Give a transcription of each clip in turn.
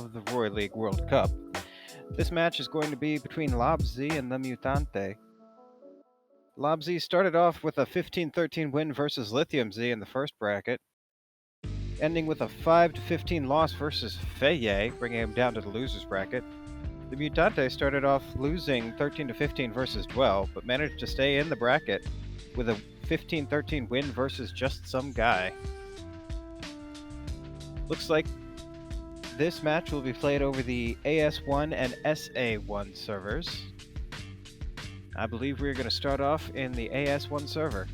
of the Royale World Cup. This match is going to be between lobzb and th3mutante. lobzb started off with a 15-13 win versus lithiumz in the first bracket, ending with a 5-15 loss versus Feye, bringing him down to the losers bracket. th3mutante started off losing 13-15 versus Dwell, but managed to stay in the bracket with a 15-13 win versus Just Some Guy. Looks like this match will be played over the AS1 and SA1 servers. I believe we're going to start off in the AS1 server.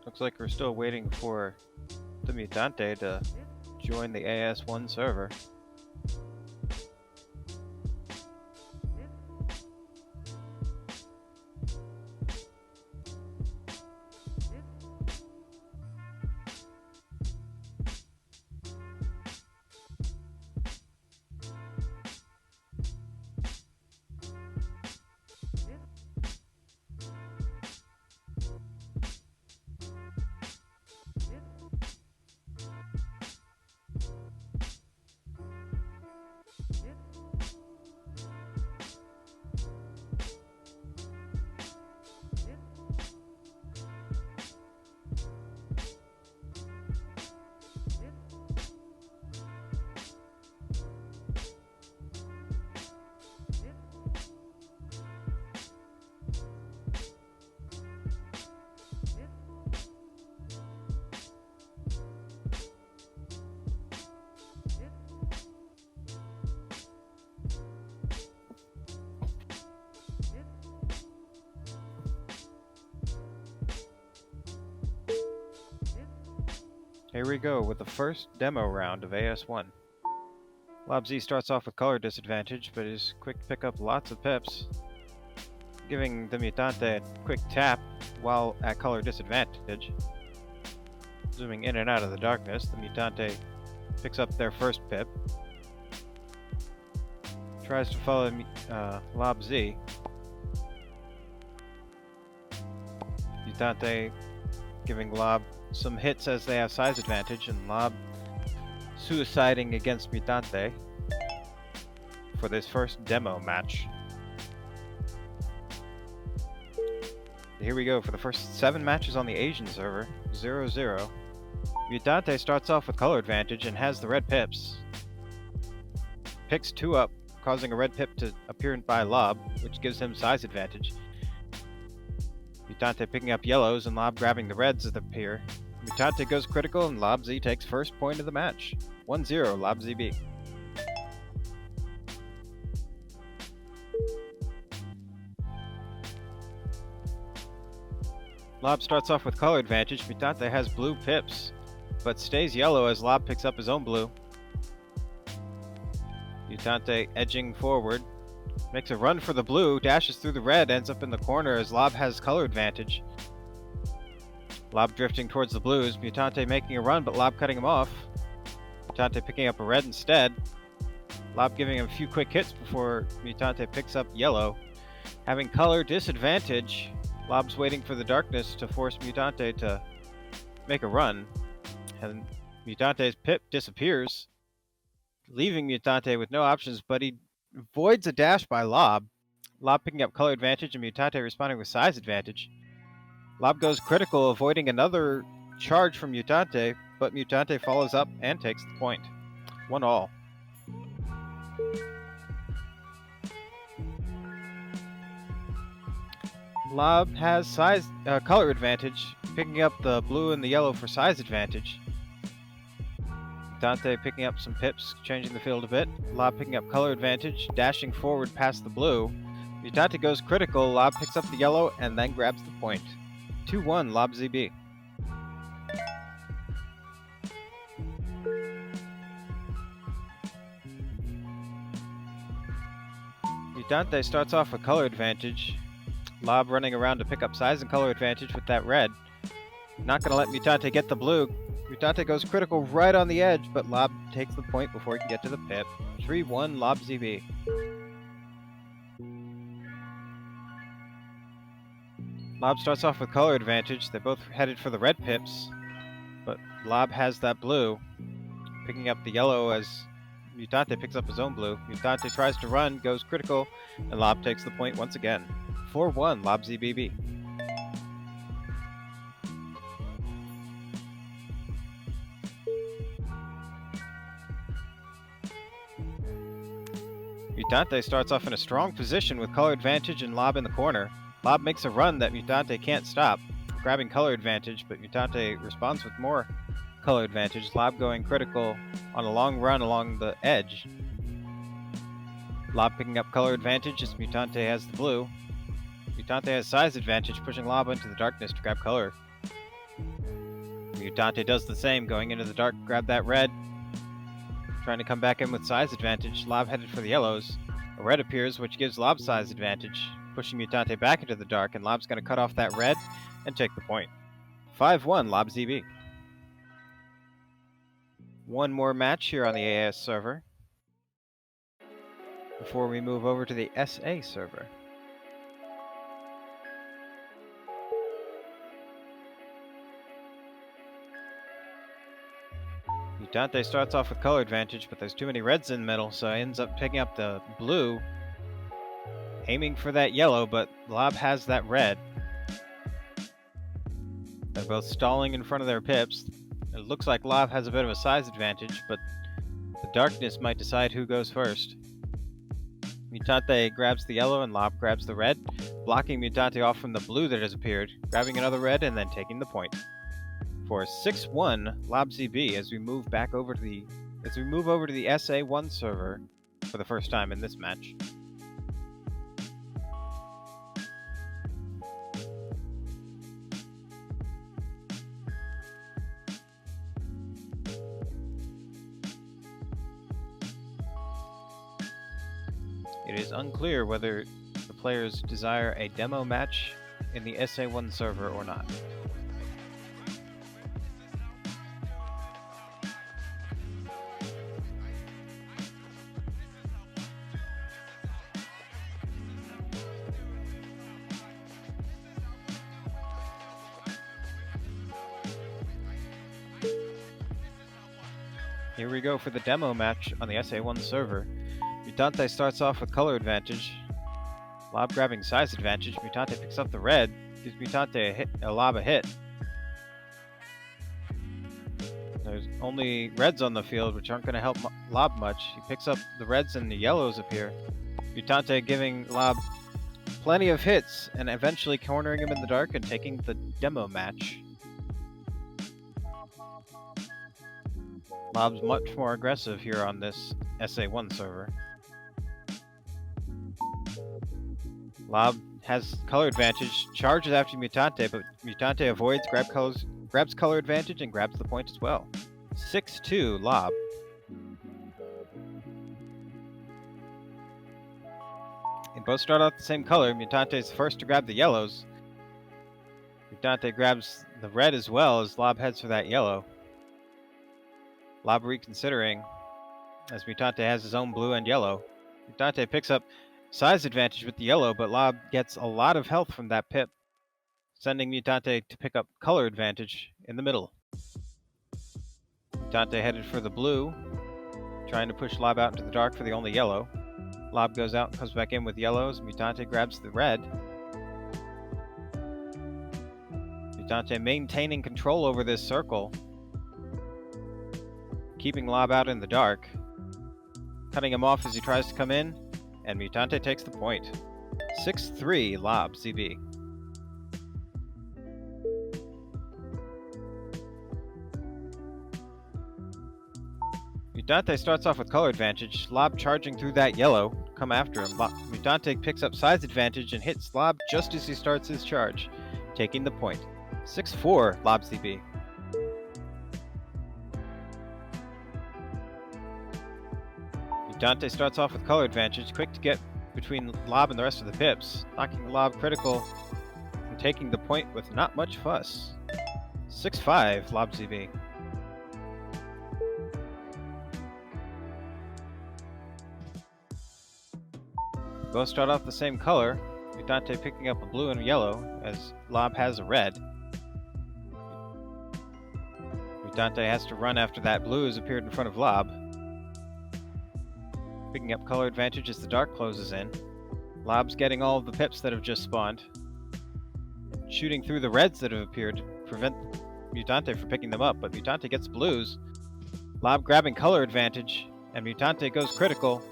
Looks like we're still waiting for th3mutante to join the AS1 server. Here we go with the first demo round of AS1. lobzb starts off with color disadvantage, but is quick to pick up lots of pips, giving th3mutante a quick tap while at color disadvantage. Zooming in and out of the darkness, th3mutante picks up their first pip, tries to follow lobzb. th3mutante giving Lob some hits as they have size advantage, and Lob suiciding against th3mutante for this first demo match. Here we go for the first 7 matches on the Asian server, 0-0. th3mutante starts off with color advantage and has the red pips. Picks 2 up, causing a red pip to appear by Lob, which gives him size advantage. th3mutante picking up yellows and Lob grabbing the reds that appear, Mutante goes critical and lobz takes first point of the match. 1-0 lobzb. Lob starts off with color advantage. Mutante has blue pips, but stays yellow as Lob picks up his own blue. Mutante edging forward, makes a run for the blue, dashes through the red, ends up in the corner as Lob has color advantage. Lob drifting towards the blues, Mutante making a run but Lob cutting him off. Mutante picking up a red instead. Lob giving him a few quick hits before Mutante picks up yellow. Having color disadvantage, Lob's waiting for the darkness to force Mutante to make a run, and Mutante's pip disappears, leaving Mutante with no options, but he avoids a dash by Lob. Lob picking up color advantage and Mutante responding with size advantage. Lob goes critical, avoiding another charge from Mutante, but Mutante follows up and takes the point. 1-all. Lob has color advantage, picking up the blue and the yellow for size advantage. Mutante picking up some pips, changing the field a bit. Lob picking up color advantage, dashing forward past the blue. Mutante goes critical, Lob picks up the yellow and then grabs the point. 2-1 lobzb. Mutante starts off with color advantage. Lob running around to pick up size and color advantage with that red. Not going to let Mutante get the blue. Mutante goes critical right on the edge, but Lob takes the point before he can get to the pip. 3-1 lobzb. Lob starts off with color advantage. They're both headed for the red pips, but Lob has that blue, picking up the yellow as Mutante picks up his own blue. Mutante tries to run, goes critical, and Lob takes the point once again. 4-1 lobzbb. Mutante starts off in a strong position with color advantage and Lob in the corner. Lob makes a run that Mutante can't stop, grabbing color advantage, but Mutante responds with more color advantage. Lob going critical on a long run along the edge. Lob picking up color advantage as Mutante has the blue. Mutante has size advantage, pushing Lob into the darkness to grab color. Mutante does the same, going into the dark to grab that red. Trying to come back in with size advantage. Lob headed for the yellows. A red appears, which gives Lob size advantage, pushing Mutante back into the dark, and Lob's going to cut off that red and take the point. 5-1 lobzb. One more match here on the AS server before we move over to the SA server. Mutante starts off with color advantage, but there's too many reds in the middle, so he ends up picking up the blue, aiming for that yellow, but Lob has that red. They're both stalling in front of their pips. It looks like Lob has a bit of a size advantage, but the darkness might decide who goes first. Mutante grabs the yellow and Lob grabs the red, blocking Mutante off from the blue that has appeared, grabbing another red and then taking the point. For 6-1 lobzb as we move over to the SA1 server for the first time in this match. It is unclear whether the players desire a demo match in the SA1 server or not. Here we go for the demo match on the SA1 server. Mutante starts off with color advantage. Lob grabbing size advantage. Mutante picks up the red, gives Mutante a Lob a hit. There's only reds on the field, which aren't going to help Lob much. He picks up the reds and the yellows appear. Mutante giving Lob plenty of hits and eventually cornering him in the dark and taking the demo match. Lob's much more aggressive here on this SA1 server. Lob has color advantage, charges after Mutante, but Mutante avoids, grabs color advantage, and grabs the point as well. 6-2 Lob. They both start out the same color. Mutante is first to grab the yellows. Mutante grabs the red as well as Lob heads for that yellow. Lob reconsidering as Mutante has his own blue and yellow. Mutante picks up size advantage with the yellow, but Lob gets a lot of health from that pip, sending Mutante to pick up color advantage in the middle. Mutante headed for the blue, trying to push Lob out into the dark for the only yellow. Lob goes out and comes back in with yellows. Mutante grabs the red. Mutante maintaining control over this circle, keeping Lob out in the dark, cutting him off as he tries to come in, and Mutante takes the point. 6-3 lobzb. Mutante starts off with color advantage. Lob charging through that yellow, come after him. Mutante picks up size advantage and hits Lob just as he starts his charge, taking the point. 6-4 lobzb. Mutante starts off with color advantage, quick to get between Lob and the rest of the pips, knocking Lob critical and taking the point with not much fuss. 6-5 lobzb. Both start off the same color, Mutante picking up a blue and yellow as Lob has a red. Mutante has to run after that blue has appeared in front of Lob, picking up color advantage as the dark closes in. Lob's getting all of the pips that have just spawned, shooting through the reds that have appeared to prevent Mutante from picking them up, but Mutante gets blues. Lob grabbing color advantage, and Mutante goes critical,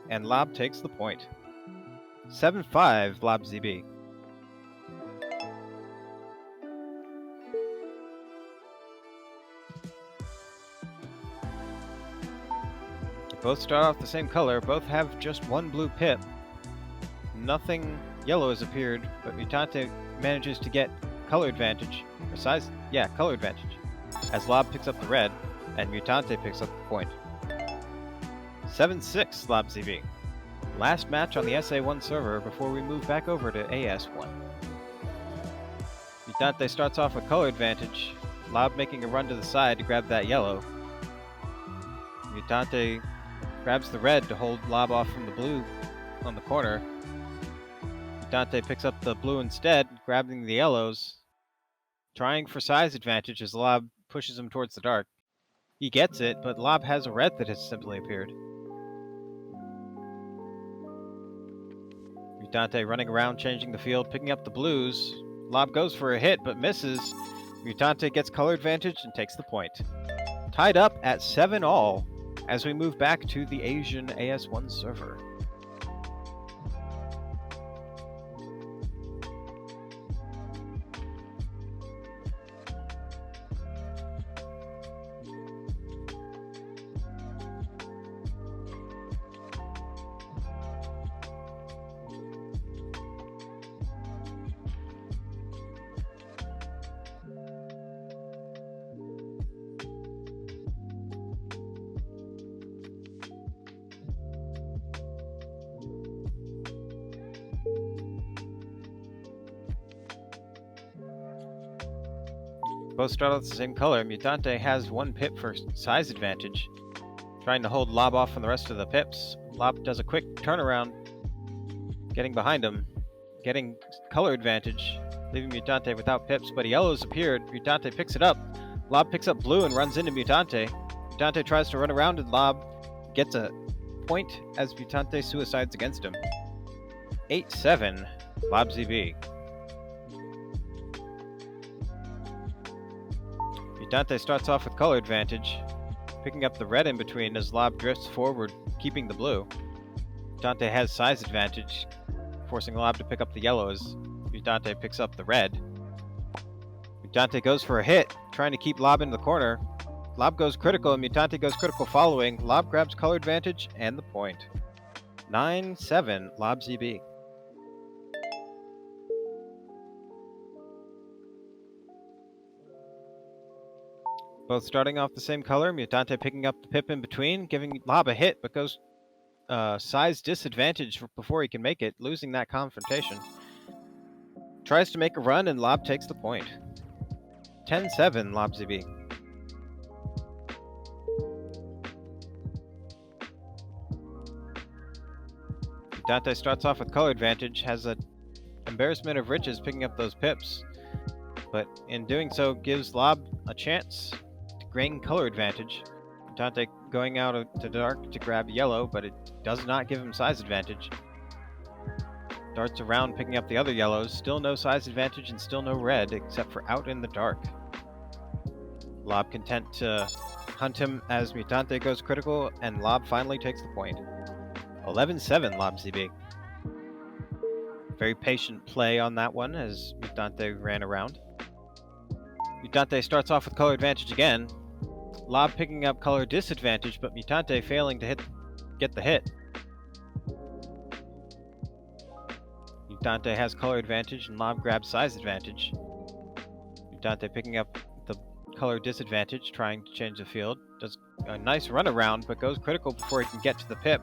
and Lob takes the point. 7-5 lobzb. Both start off the same color, both have just one blue pip. Nothing yellow has appeared, but Mutante manages to get color advantage, or size, color advantage, as Lob picks up the red, and Mutante picks up the point. 7-6 lobzb. Last match on the SA1 server before we move back over to AS1. Mutante starts off with color advantage, Lob making a run to the side to grab that yellow. Mutante grabs the red to hold Lob off from the blue on the corner. Mutante picks up the blue instead, grabbing the yellows, trying for size advantage as Lob pushes him towards the dark. He gets it, but Lob has a red that has simply appeared. Mutante running around, changing the field, picking up the blues. Lob goes for a hit, but misses. Mutante gets color advantage and takes the point. Tied up at 7-all as we move back to the Asian AS1 server. Both start out the same color. Mutante has one pip for size advantage, trying to hold Lob off from the rest of the pips. Lob does a quick turnaround, getting behind him, getting color advantage, leaving Mutante without pips, but yellow's appeared. Mutante picks it up. Lob picks up blue and runs into Mutante. Mutante tries to run around and Lob gets a point as Mutante suicides against him. 8-7 lobzb. Mutante starts off with color advantage, picking up the red in between as Lob drifts forward, keeping the blue. Mutante has size advantage, forcing Lob to pick up the yellow as Mutante picks up the red. Mutante goes for a hit, trying to keep Lob in the corner, Lob goes critical and Mutante goes critical following. Lob grabs color advantage and the point. 9-7, lobzb. Both starting off the same color, Mutante picking up the pip in between, giving Lob a hit, but goes size disadvantage before he can make it, losing that confrontation. Tries to make a run and Lob takes the point. 10-7, lobzb. Mutante starts off with color advantage, has an embarrassment of riches picking up those pips, but in doing so gives Lob a chance to gain color advantage. Mutante going out to dark to grab yellow, but it does not give him size advantage. Darts around picking up the other yellows, still no size advantage and still no red, except for out in the dark. Lob content to hunt him as Mutante goes critical, and Lob finally takes the point. 11-7, lobzb. Very patient play on that one as Mutante ran around. Mutante starts off with color advantage again. Lob picking up color disadvantage, but Mutante failing to get the hit. Mutante has color advantage and Lob grabs size advantage. Mutante picking up the color disadvantage, trying to change the field. Does a nice run around, but goes critical before he can get to the pip.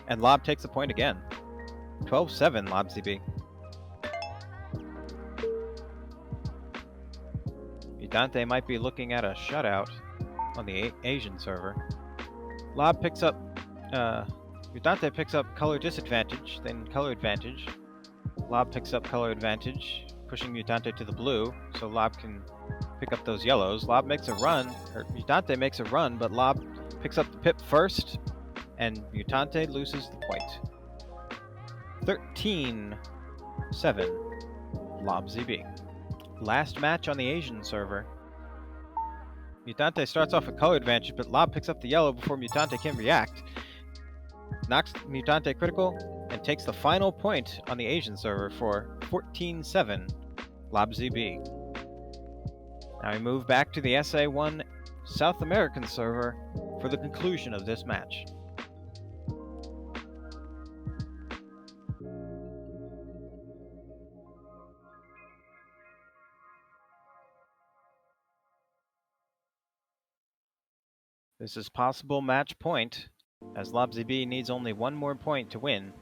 And Lob takes the point again. 12-7, lobzb. Mutante might be looking at a shutout on the Asian server. Lob picks up... Mutante picks up color disadvantage, then color advantage. Lob picks up color advantage, pushing Mutante to the blue, so Lob can pick up those yellows. Lob makes a run, or Mutante makes a run, but Lob picks up the pip first, and Mutante loses the point. 13-7, lobzb. Last match on the Asian server. Mutante starts off with color advantage, but Lob picks up the yellow before Mutante can react. Knocks Mutante critical, and takes the final point on the Asian server for 14-7, lobzb. Now we move back to the SA1 South American server for the conclusion of this match. This is possible match point, as lobzb needs only one more point to win.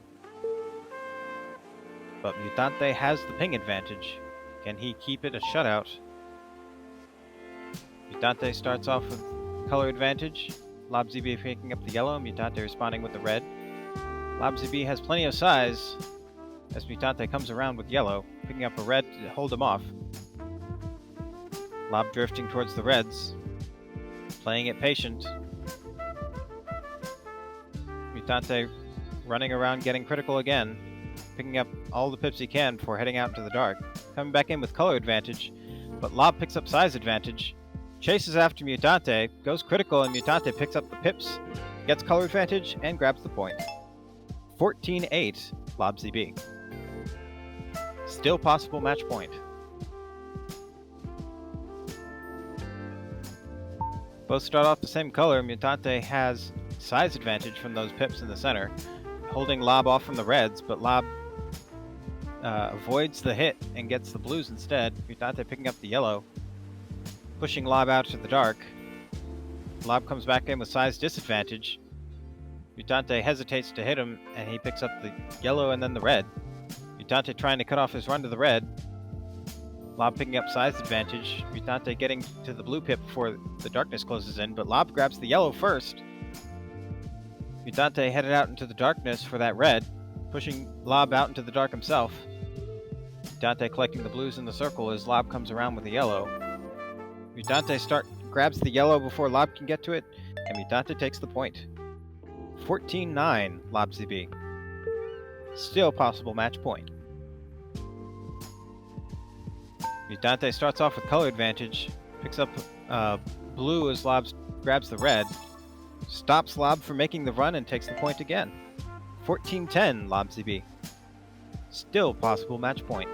But Mutante has the ping advantage. Can he keep it a shutout? Mutante starts off with color advantage. lobzb picking up the yellow, Mutante responding with the red. lobzb has plenty of size, as Mutante comes around with yellow, picking up a red to hold him off. Lob drifting towards the reds, playing it patient. Mutante running around getting critical again, picking up all the pips he can before heading out into the dark. Coming back in with color advantage, but Lob picks up size advantage, chases after Mutante, goes critical, and Mutante picks up the pips, gets color advantage, and grabs the point. 14-8, lobzb. Still possible match point. Both start off the same color. Mutante has size advantage from those pips in the center, holding Lob off from the reds, but Lob avoids the hit and gets the blues instead. Mutante picking up the yellow, pushing Lob out to the dark. Lob comes back in with size disadvantage. Mutante hesitates to hit him, and he picks up the yellow and then the red. Mutante trying to cut off his run to the red. Lob picking up size advantage. Mutante getting to the blue pip before the darkness closes in, but Lob grabs the yellow first. Mutante headed out into the darkness for that red, pushing Lob out into the dark himself. Mutante collecting the blues in the circle as Lob comes around with the yellow. Mutante grabs the yellow before Lob can get to it, and Mutante takes the point. 14-9, lobzb. Still possible match point. Mutante starts off with color advantage, picks up blue as Lob grabs the red, stops Lob from making the run and takes the point again. 14-10, lobzb. Still possible match point.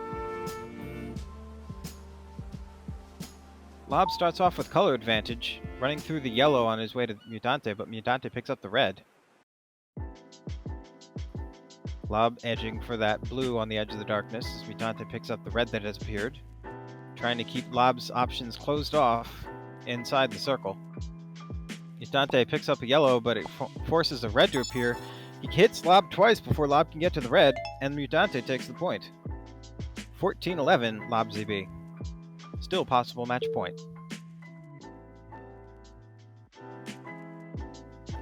Lob starts off with color advantage, running through the yellow on his way to Mutante, but Mutante picks up the red. Lob edging for that blue on the edge of the darkness as Mutante picks up the red that has appeared, trying to keep Lob's options closed off inside the circle. Mutante picks up a yellow, but it forces a red to appear. He hits Lob twice before Lob can get to the red, and Mutante takes the point. 14-11 lobzb. Still possible match point.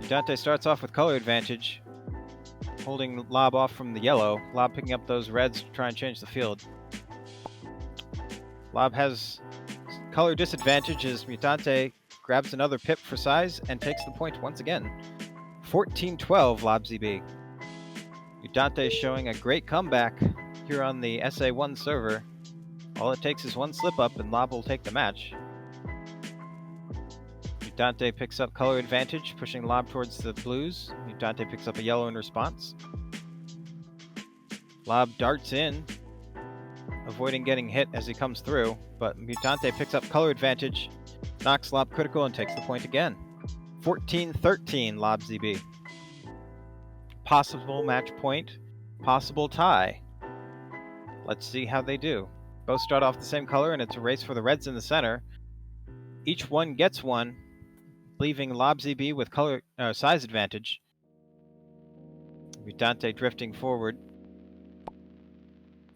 Mutante starts off with color advantage, holding Lob off from the yellow. Lob picking up those reds to try and change the field. Lob has color disadvantage as Mutante grabs another pip for size and takes the point once again. 14-12 lobzb. Mutante showing a great comeback here on the SA1 server. All it takes is one slip up and Lob will take the match. Mutante picks up color advantage, pushing Lob towards the blues. Mutante picks up a yellow in response. Lob darts in, avoiding getting hit as he comes through, but Mutante picks up color advantage, knocks Lob critical, and takes the point again. 14-13 lobzb. Possible match point, possible tie. Let's see how they do. Both start off the same color, and it's a race for the reds in the center. Each one gets one, leaving lobzb with color size advantage. Mutante drifting forward.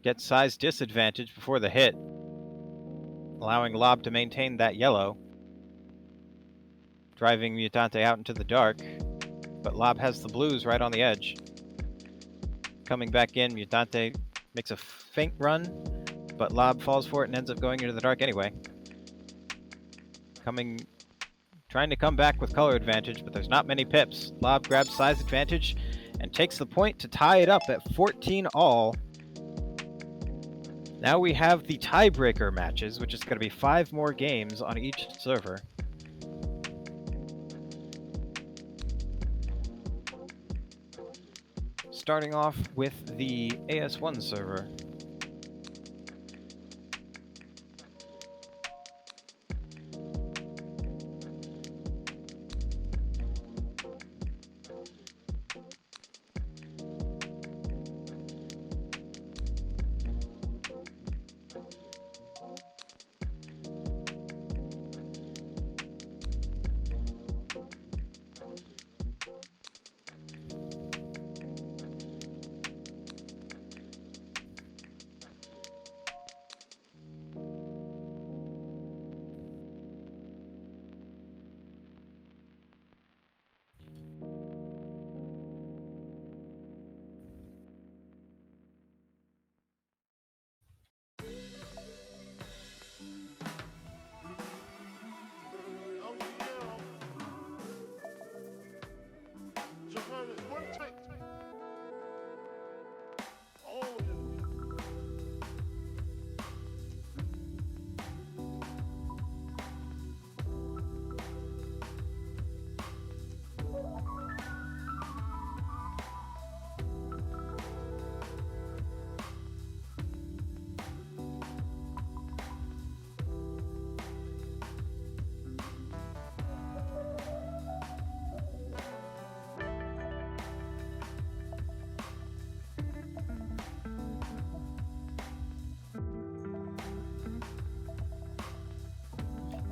Gets size disadvantage before the hit, allowing Lob to maintain that yellow, driving Mutante out into the dark, but Lob has the blues right on the edge. Coming back in, Mutante makes a faint run, but Lob falls for it and ends up going into the dark anyway. Trying to come back with color advantage, but there's not many pips. Lob grabs size advantage and takes the point to tie it up at 14-all. Now we have the tiebreaker matches, which is going to be 5 more games on each server. Starting off with the AS1 server.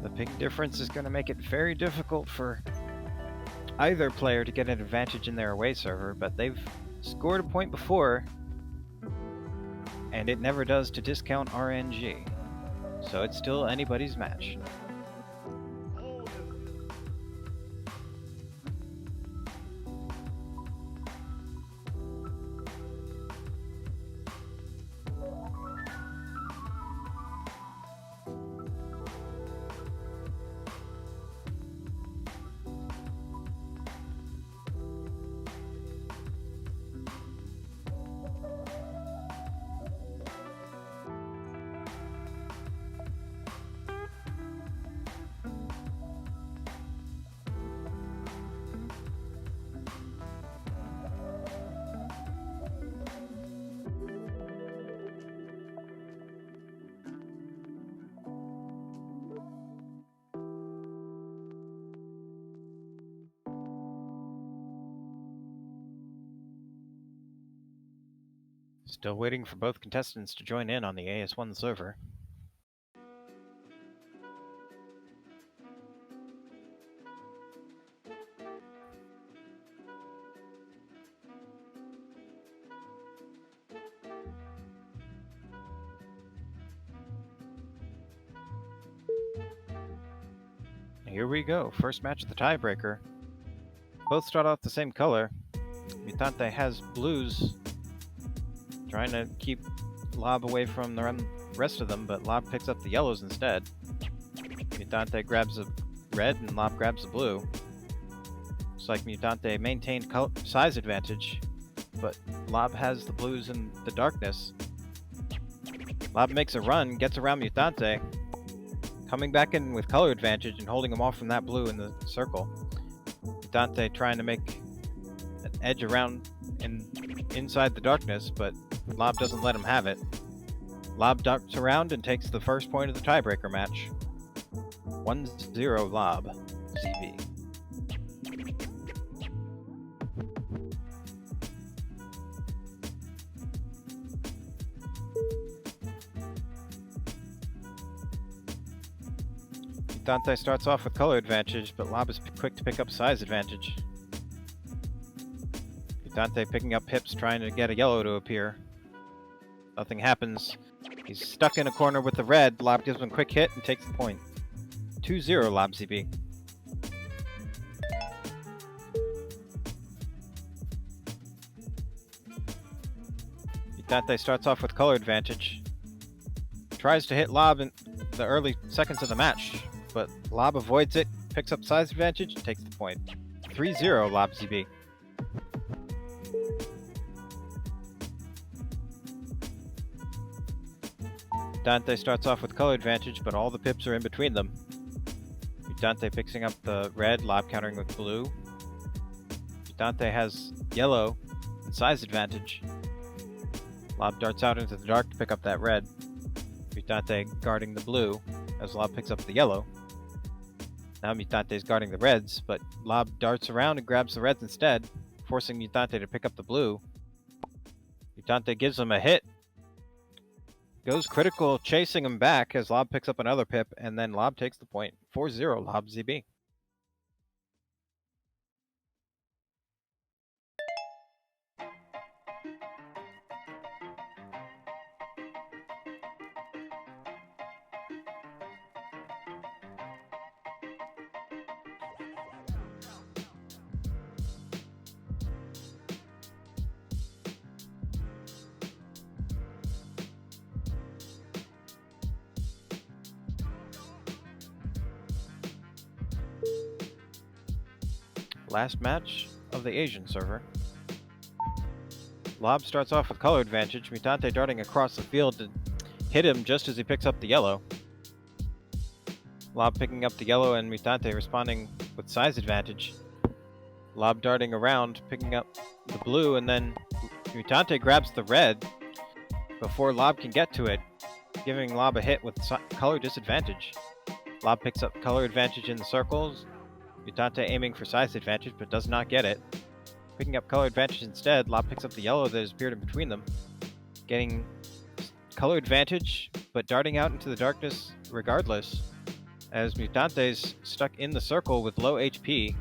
The big difference is going to make it very difficult for either player to get an advantage in their away server, but they've scored a point before, and it never does to discount RNG. So it's still anybody's match. Still waiting for both contestants to join in on the AS1 server. Here we go, first match of the tiebreaker. Both start off the same color. Mutante has blues, trying to keep Lob away from the rest of them, but Lob picks up the yellows instead. Mutante grabs the red and Lob grabs the blue. Looks like Mutante maintained size advantage, but Lob has the blues in the darkness. Lob makes a run, gets around Mutante, coming back in with color advantage and holding him off from that blue in the circle. Mutante trying to make an edge around inside the darkness, but Lob doesn't let him have it. Lob darts around and takes the first point of the tiebreaker match. 1-0 Lob, ZB. Mutante starts off with color advantage, but Lob is quick to pick up size advantage. Mutante picking up pips, trying to get a yellow to appear. Nothing happens. He's stuck in a corner with the red. Lob gives him a quick hit and takes the point. 2-0 Lob ZB. Mutante starts off with color advantage. Tries to hit Lob in the early seconds of the match, but Lob avoids it, picks up size advantage, and takes the point. 3-0 Lob ZB. Mutante starts off with color advantage, but all the pips are in between them. Mutante picking up the red, Lob countering with blue. Mutante has yellow and size advantage. Lob darts out into the dark to pick up that red. Mutante guarding the blue as Lob picks up the yellow. Now Mutante is guarding the reds, but Lob darts around and grabs the reds instead, forcing Mutante to pick up the blue. Mutante gives him a hit. Goes critical, chasing him back as Lob picks up another pip, and then Lob takes the point. 4-0 Lob ZB. Last match of the Asian server. Lob starts off with color advantage, Mutante darting across the field to hit him just as he picks up the yellow. Lob picking up the yellow and Mutante responding with size advantage. Lob darting around, picking up the blue, and then Mutante grabs the red before Lob can get to it, giving Lob a hit with color disadvantage. Lob picks up color advantage in the circles. Mutante aiming for size advantage, but does not get it. Picking up color advantage instead, Lob picks up the yellow that has appeared in between them. Getting color advantage, but darting out into the darkness regardless, as Mutante's stuck in the circle with low HP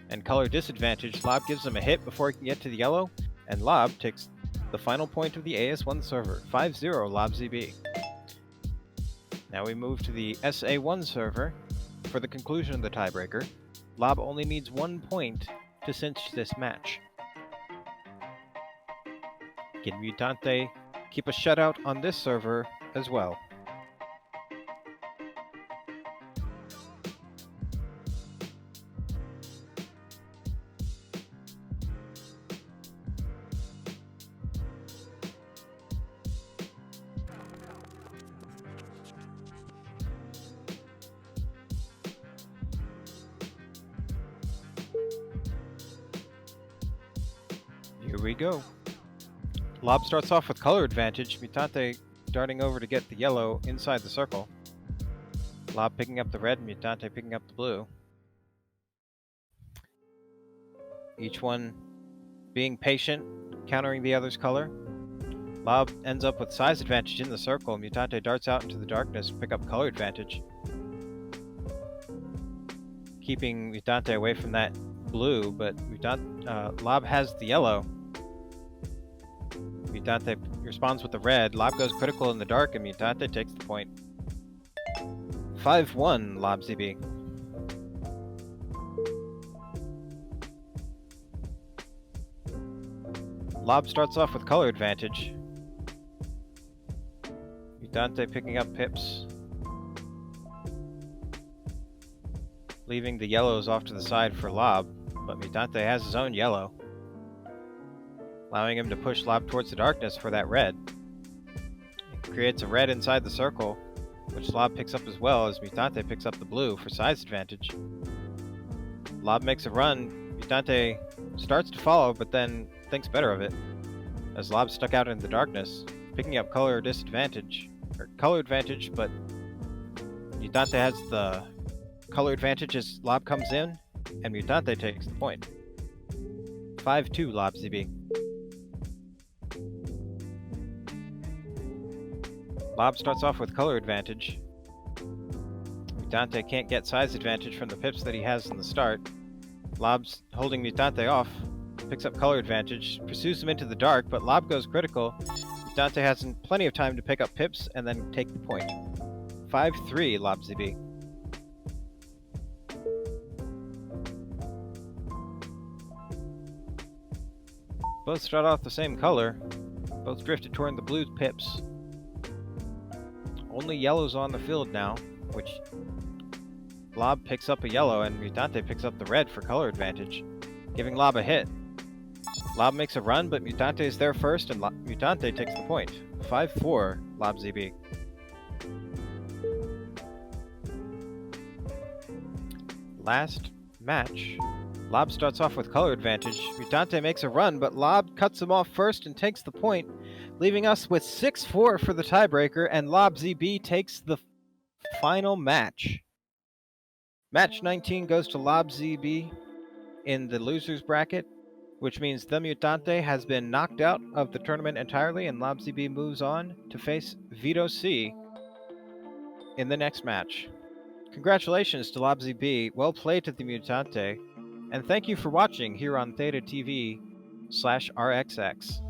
and color disadvantage. Lob gives him a hit before he can get to the yellow, and Lob takes the final point of the AS1 server. 5-0 Lob ZB. Now we move to the SA1 server. For the conclusion of the tiebreaker, Lob only needs 1 point to cinch this match. Can Mutante keep a shutout on this server as well? Here we go. Lob starts off with color advantage, Mutante darting over to get the yellow inside the circle. Lob picking up the red, Mutante picking up the blue. Each one being patient, countering the other's color. Lob ends up with size advantage in the circle. Mutante darts out into the darkness to pick up color advantage, keeping Mutante away from that blue, but Lob has the yellow. Mutante responds with the red. Lob goes critical in the dark, and Mutante takes the point. 5-1 lobzb. Lob starts off with color advantage. Mutante picking up pips, leaving the yellows off to the side for Lob, but Mutante has his own yellow, allowing him to push Lob towards the darkness for that red. It creates a red inside the circle, which Lob picks up as well, as Mutante picks up the blue for size advantage. Lob makes a run. Mutante starts to follow, but then thinks better of it, as Lob stuck out in the darkness, picking up color advantage, but Mutante has the color advantage as Lob comes in, and Mutante takes the point. 5-2 lobzb. Lob starts off with color advantage. Mutante can't get size advantage from the pips that he has in the start. Lob's holding Mutante off, picks up color advantage, pursues him into the dark, but Lob goes critical. Mutante has plenty of time to pick up pips and then take the point. 5-3 lobzb. Both start off the same color. Both drifted toward the blue pips. Only yellow's on the field now, which Lob picks up a yellow and Mutante picks up the red for color advantage, giving Lob a hit. Lob makes a run, but Mutante is there first, and Mutante takes the point. 5-4 lobzb. Last match. Lob starts off with color advantage. Mutante makes a run, but Lob cuts him off first and takes the point, leaving us with 6-4 for the tiebreaker, and lobzb takes the final match. Match 19 goes to lobzb in the losers bracket, which means th3mutante has been knocked out of the tournament entirely, and lobzb moves on to face Vito C in the next match. Congratulations to lobzb, well played to th3mutante, and thank you for watching here on Theta TV/RXX.